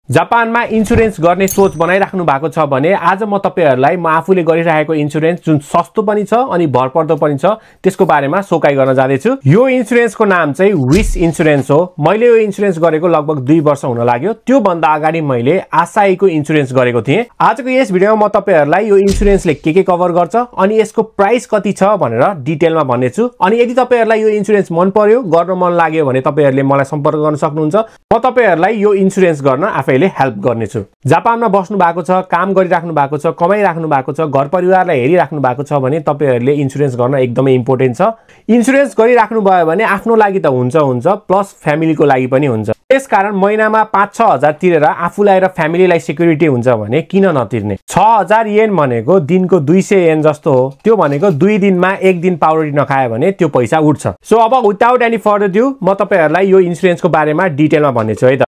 जापानमा इन्स्योरेन्स गर्ने सोच बनाइराख्नु भएको छ भने आज म तपाईहरुलाई म आफूले गरिरहेको इन्स्योरेन्स जुन सस्तो पनि छ अनि भरपर्दो पनि छ त्यसको बारेमा सोकाइ गर्न जाँदै छु। यो इन्स्योरेन्सको नाम चाहिँ विश इन्स्योरेन्स हो। मैले यो इन्स्योरेन्स गरेको लगभग 2 वर्ष हुन लाग्यो। त्यो भन्दा अगाडि मैले आशाईको इन्स्योरेन्स गरेको थिएँ। आजको यस भिडियोमा म तपाईहरुलाई यो इन्स्योरेन्सले के कभर गर्छ अनि यसको प्राइस कति छ भनेर डिटेलमा भन्नेछु। अनि यदि तपाईहरुलाई यो इन्स्योरेन्स मन पर्यो, गर्न मन लाग्यो भने तपाईहरुले मलाई सम्पर्क गर्न सक्नुहुन्छ। म तपाईहरुलाई यो इन्स्योरेन्स गर्न आफैले हेल्प गर्नेछु। जापानमा बस्नु भएको छ, काम गरिराख्नु भएको छ, कमाइराख्नु भएको छ, घर परिवारलाई हेरिराख्नु भएको छ भने तपाईहरुले इन्स्योरेन्स गर्न एकदमै इम्पोर्टेन्ट छ। इन्स्योरेन्स गरिराख्नु भयो भने आफ्नो लागि त हुन्छ प्लस फ्यामिलीको लागि पनि हुन्छ। त्यसकारण महिनामा 5-6 हजार तिरेर आफूलाई र फ्यामिलीलाई सिक्युरिटी हुन्छ भने किन नतिर्ने। 6000 येन भनेको दिनको 200 येन जस्तो हो। त्यो भनेको 2 दिनमा 1 दिन पाउरोटी नखायो भने त्यो पैसा उठ्छ। सो अब विदाउट एनी फर्दर ड्यू म तपाईहरुलाई यो इन्स्योरेन्सको बारेमा डिटेलमा भन्नेछु है त।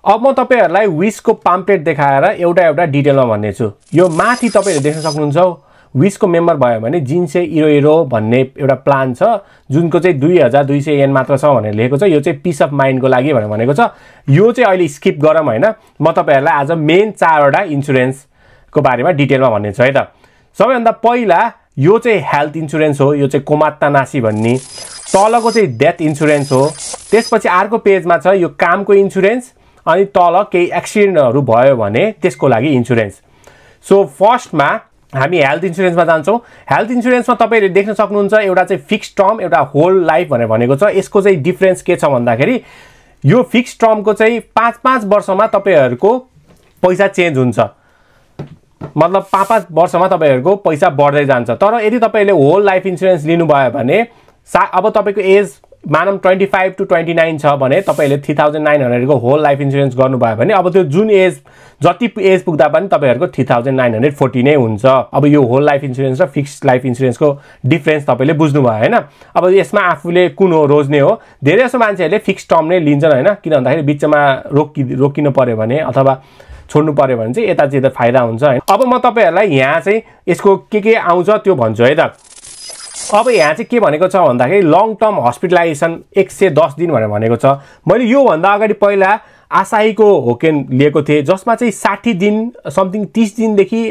अब म तपाईहरुलाई विशको पाम्पलेट देखाएर एउटा डिटेलमा भन्नेछु। यो माथि तपाईहरुले देख्न सक्नुहुन्छ विशको मेम्बर भयो भने जिन्से इरो भन्ने एउटा प्लान छ जुनको चाहिँ 2200 येन मात्र छ भनेर लेखेको छ। यो चाहिँ पिस अफ माइन्डको लागि भनेर भनेको छ। यो चाहिँ अहिले स्किप गरौँ हैन। म तपाईहरुलाई आज मेन 4वटा इन्स्योरेन्सको बारेमा डिटेलमा भन्नेछु है त। सबैभन्दा पहिला यो चाहिँ हेल्थ इन्स्योरेन्स हो। यो चाहिँ कोमात्ता नासी भन्ने। तलको चाहिँ डेथ इन्स्योरेन्स हो। त्यसपछि अर्को पेजमा छ यो कामको इन्स्योरेन्स अनि तल केही एक्सिडेन्टहरु भयो भने त्यसको लागि इन्स्योरेन्स। सो फर्स्टमा हामी हेल्थ इन्स्योरेन्समा जान्छौं। हेल्थ इन्स्योरेन्समा तपाईले देख्न सक्नुहुन्छ एउटा चाहिँ फिक्स टर्म एउटा होल लाइफ भनेर भनेको छ। यसको चाहिँ डिफरेन्स के छ भन्दाखेरि यो फिक्स टर्मको चाहिँ 5-5 वर्षमा तपाईहरुको पैसा चेन्ज हुन्छ। मतलब 5-5 वर्षमा तपाईहरुको पैसा बढ्दै जान्छ। तर यदि तपाईले होल लाइफ इन्स्योरेन्स लिनु भयो भने अब तपाईको एज मानम 25 to 29 छ भने तपाईले 3900 को होल लाइफ इन्स्योरेन्स गर्नु भयो भने अब त्यो जुन एज जति एज पुग्दा पनि तपाईहरुको 3940 नै हुन्छ। अब यो होल लाइफ इन्स्योरेन्स र फिक्स लाइफ इन्स्योरेन्सको डिफरेन्स तपाईले बुझ्नु भयो हैन। अब यसमा आफूले कुन हो रोज्ने हो। धेरै जसो मान्छेहरुले फिक्स टर्म नै लिन्छन् हैन। किन भन्दाखेरि बिचमा रोकिनु पर्यो भने अथवा छोड्नु पर्यो भने चाहिँ यता चाहिँ फाइदा हुन्छ हैन। अब म तपाईहरुलाई यहाँ चाहिँ यसको के आउँछ त्यो भन्छु है त। अब यहाँ चाहिँ के भनेको छ भन्दाखेरि लङ टर्म हस्पिटलाइजेसन 110 दिन भनेर भनेको छ। मैले यो भन्दा अगाडि पहिला आशाईको होकेन लिएको थिए जसमा चाहिँ 60 दिन समथिङ 30 दिनदेखि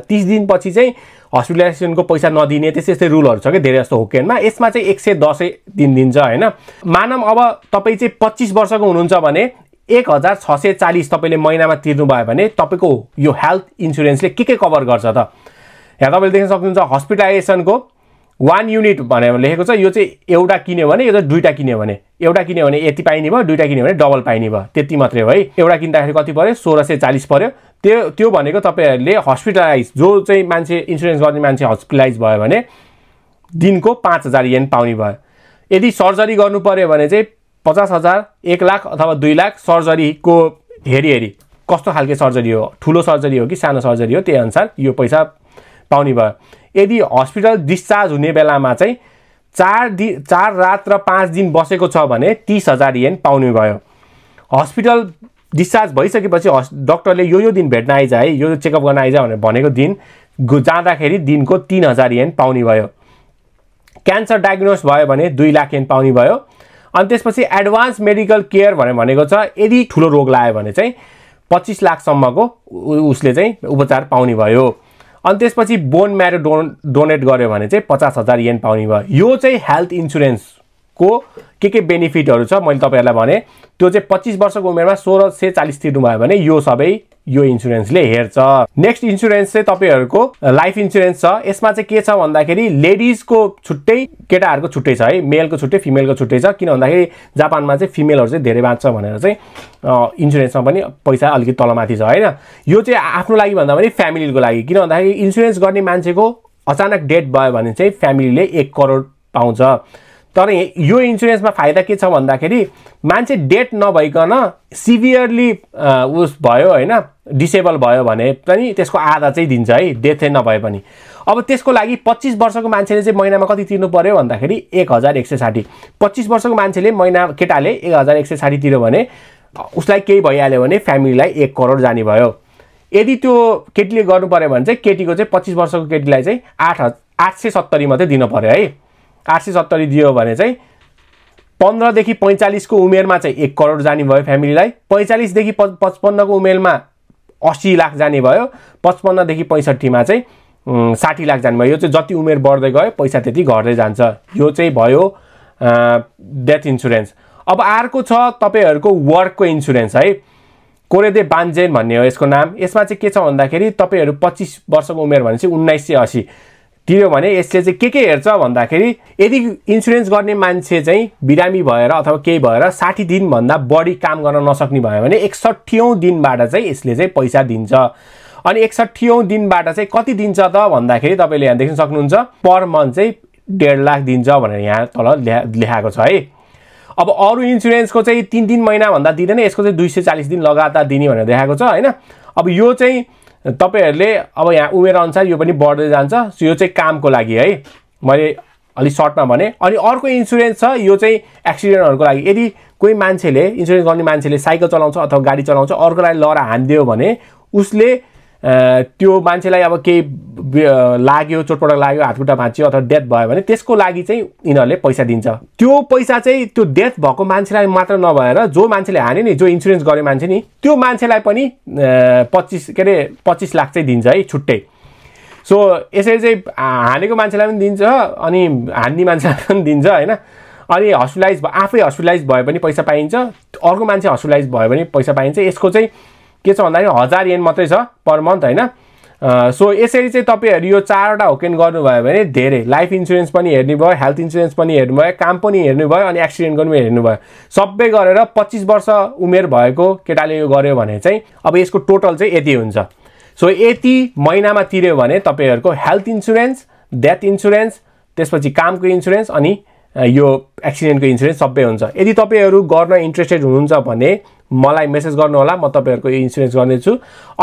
30 दिनपछि चाहिँ हस्पिटलाइजेसनको पैसा नदिने त्यस्तै रुलहरु छ के धेरै जस्तो होकेनमा। यसमा चाहिँ 110 दिन दिन्छ हैन। मानम अब तपाई चाहिँ 25 वर्षको हुनुहुन्छ भने 1640 तपाईले महिनामा तिर्नु भयो भने तपाईको यो हेल्थ इन्स्योरेन्सले के कभर गर्छ त। यहाँ तपाईले देख्न सक्नुहुन्छ हस्पिटलाइजेसनको 1 युनिट भनेर लेखेको छ। यो चाहिँ एउटा किन्यो भने यो चाहिँ दुईटा किन्यो भने एउटा किन्यो भने यति पाइने भयो, दुईटा किन्यो भने डबल पाइने भयो। त्यति मात्रै हो है। एउटा किन्दाखेरि कति पर्यो 1640 पर्यो। त्यो भनेको तपाईहरुले हस्पिटलाइज जो चाहिँ मान्छे इन्स्योरेन्स गर्ने मान्छे हस्पिटलाइज भयो भने दिनको 5000 येन पाउने भयो। यदि सर्जरी गर्नु पर्यो भने चाहिँ 50000 1 लाख अथवा 2 लाख सर्जरीको हेरी कस्तो खालको सर्जरी हो, ठुलो सर्जरी हो कि सानो सर्जरी हो त्यही अनुसार यो पैसा पाउने भयो। यदि हस्पिटल डिस्चार्ज हुने बेलामा चाहिँ 4 रात र 5 दिन बसेको छ भने 30000 येन पाउने भयो। हस्पिटल डिस्चार्ज भइसकेपछि डाक्टरले यो दिन भेट्न आइज है, यो चेकअप गर्न आइज भनेर भनेको दिन जाँदाखेरि दिनको 3000 येन पाउने भयो। क्यान्सर डायग्नोस भयो भने 2 लाख येन पाउने भयो। अनि त्यसपछि एडभान्स मेडिकल केयर भनेको छ। यदि ठुलो रोग लाग्यो भने चाहिँ 25 लाख सम्मको उसले चाहिँ उपचार पाउने भयो। अनि त्यसपछि बोन म्यारो डोनेट गर्यो भने चाहिँ 50000 येन पाउने भयो। यो चाहिँ हेल्थ इन्स्योरेन्सको के बेनिफिटहरु छ मैले तपाईहरुलाई भने। त्यो चाहिँ 25 वर्षको उमेरमा 1640 तिर्नु भयो भने यो सबै यो इन्स्योरेन्सले हेर्छ। नेक्स्ट इन्स्योरेन्स चाहिँ तपाईहरुको लाइफ इन्स्योरेन्स छ। यसमा चाहिँ के छ भन्दाखेरि लेडीजको छुट्टै केटाहरुको छुट्टै छ है। मेलको छुट्टै फिमेलको छुट्टै छ। किन भन्दाखेरि जापानमा चाहिँ फिमेलहरु चाहिँ धेरै बाँच्छ भनेर चाहिँ इन्स्योरेन्समा पनि पैसा अलिकति तलमाथि छ हैन। यो चाहिँ आफ्नो लागि भन्दा पनि फ्यामिलीको लागि। किन भन्दाखेरि इन्स्योरेन्स गर्ने मान्छेको अचानक डेथ भयो भने चाहिँ फ्यामिलीले 1 करोड पाउँछ। तर यो इन्स्योरेन्समा फाइदा के छ भन्दाखेरि मान्छे डेथ नभइकन सिभियरली उस भयो हैन, डिसेबल भयो भने पनि त्यसको आधा चाहिँ दिन्छ है, डेथ नभए पनि। अब त्यसको लागि 25 वर्षको मान्छेले चाहिँ महिनामा कति तिर्नु पर्यो भन्दाखेरि 1160। 25 वर्षको मान्छेले महिना केटाले 1160 तिर्यो भने उसलाई केही भइहाल्यो भने फ्यामिलीलाई 1 करोड जाने भयो। यदि त्यो केटीले गर्नु पर्यो भने चाहिँ केटीको चाहिँ 25 वर्षको केटीलाई चाहिँ 870 मात्रै दिनु पर्यो है। 870 दियो भने चाहिँ 15 देखि 45 को उमेरमा चाहिँ 1 करोड जाने भयो फ्यामिलीलाई, 45 देखि 55 को उमेरमा 80 लाख जाने भयो, 55 देखि 65 मा चाहिँ 60 लाख जाने भयो। यो चाहिँ जति उमेर बढ्दै गयो पैसा त्यति घट्दै जान्छ। यो चाहिँ भयो डेथ इन्सुरेन्स। अब अर्को छ तपाईहरुको वर्कको इन्सुरेन्स है, कोरेदे बान्जेन भन्ने हो यसको नाम। यसमा चाहिँ के छ भन्दाखेरि तपाईहरु 25 वर्षको उमेर भनेपछि 1980 तिर्यो भने यसले चाहिँ के हेर्छ भन्दाखेरि यदि इन्सुरेन्स गर्ने मान्छे चाहिँ बिरामी भएर अथवा केही भएर 60 दिन भन्दा बढी काम गर्न नसक्ने भयो भने 61औं दिनबाट चाहिँ यसले चाहिँ पैसा दिन्छ। अनि 61औं दिनबाट चाहिँ कति दिन्छ त भन्दाखेरि तपाईले यहाँ देख्न सक्नुहुन्छ पर मन्थ चाहिँ 1.5 लाख दिन्छ भनेर यहाँ तल लेखाएको छ है। अब अरु इन्सुरेन्सको चाहिँ 3 महिना भन्दा दिदैन, यसको चाहिँ 240 दिन लगातार दिने भनेर देखाएको छ हैन। अब यो चाहिँ तपाईहरुले अब यहाँ उमेर अनुसार यो पनि बढ्दै जान्छ। सो यो चाहिँ कामको लागि है, मैले अलि सर्टमा भने। अनि अर्को इन्सुरेन्स छ, यो चाहिँ एक्सिडेन्टहरुको लागि। यदि कोही मान्छेले इन्सुरेन्स गर्ने मान्छेले साइकल चलाउँछ अथवा गाडी चलाउँछ, अर्कोलाई लहरा हान्दियो भने उसले त्यो मान्छेलाई अब केही लाग्यो, चोटपटक लाग्यो, हातखुट्टा भाँच्यो अथवा डेथ भयो भने त्यसको लागि चाहिँ यिनीहरुले पैसा दिन्छ। त्यो पैसा चाहिँ त्यो डेथ भएको मान्छेलाई मात्र नभएर जो मान्छेले हाने नि, जो इन्सुरेन्स गर्ने मान्छे नि, त्यो मान्छेलाई पनि 25 लाख चाहिँ दिन्छ है छुट्टै। सो यसरी चाहिँ हानेको मान्छेलाई पनि दिन्छ अनि हान्ने मान्छेलाई पनि दिन्छ हैन। अनि हस्पिटलाइज आफै हस्पिटलाइज भए पनि पैसा पाइन्छ, अर्को मान्छे हस्पिटलाइज भयो भने पैसा पाइन्छ। यसको चाहिँ के छ भन्दाखेरि 1000 येन मात्रै छ पर मन्थ हैन। सो यसरी चाहिँ तपाईहरु यो 4वटा होकेन गर्नुभयो भने धेरै लाइफ इन्सुरेन्स पनि हेर्नु भयो, हेल्थ इन्सुरेन्स पनि हेर्नु भयो, काम पनि हेर्नु भयो अनि एक्सिडेन्ट पनि हेर्नु भयो। सबै गरेर 25 वर्ष उमेर भएको केटाले यो गर्यो भने चाहिँ अब यसको टोटल चाहिँ यति हुन्छ। सो यति महिनामा तिर्यो भने तपाईहरुको हेल्थ इन्सुरेन्स, डेथ इन्सुरेन्स, त्यसपछि कामको इन्सुरेन्स अनि यो एक्सिडेन्टको इन्सुरेन्स सबै हुन्छ। यदि तपाईहरु गर्न इन्ट्रेस्टेड हुनुहुन्छ भने मलाई मेसेज गर्नु होला, म तपाईहरुको इन्सुरेन्स गर्नेछु।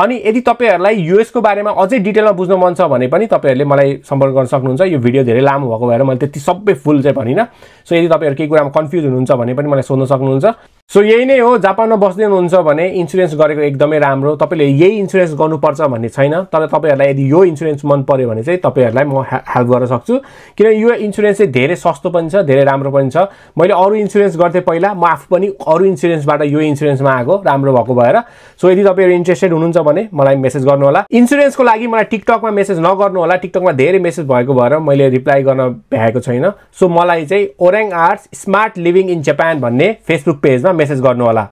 अनि यदि तपाईहरुलाई युएस को बारेमा अझै डिटेलमा बुझ्न मन छ भने पनि तपाईहरुले मलाई सम्पर्क गर्न सक्नुहुन्छ। यो भिडियो धेरै लामो भएको भएर मैले त्यति सबै फुल चाहिँ भनिन। सो यदि तपाईहरु केही कुरामा कन्फ्युज हुनुहुन्छ भने पनि मलाई सोध्न सक्नुहुन्छ। सो यही नै हो, जापानमा बस्दै हुनुहुन्छ भने इन्सुरेन्स गरेको एकदमै राम्रो। तपाईले यही इन्सुरेन्स गर्नुपर्छ भन्ने छैन, तर तपाईहरुलाई यदि यो इन्सुरेन्स मन पर्यो भने चाहिँ तपाईहरुलाई म हेल्प गर्न सक्छु। किन यो इन्सुरेन्स चाहिँ धेरै सस्तो पनि छ, धेरै राम्रो पनि छ। मैले अरु इन्सुरेन्स गर्थे पहिला, म आफू पनि अरु इन्सुरेन्सबाट यो इन्सुरेन्समा आएको राम्रो भएको भएर। सो यदि तपाईहरु इन्ट्रेस्टेड हुनुहुन्छ भने मलाई मेसेज गर्नु होला। इन्सुरेन्सको लागि मलाई टिकटकमा मेसेज नगर्नु होला, टिकटकमा धेरै मेसेज भएको भएर मैले रिप्लाई गर्न भ्याएको छैन। सो मलाई चाहिँ ओराङ arts smart living in Japan भन्ने फेसबुक पेजमा मेसेज गर्नु होला।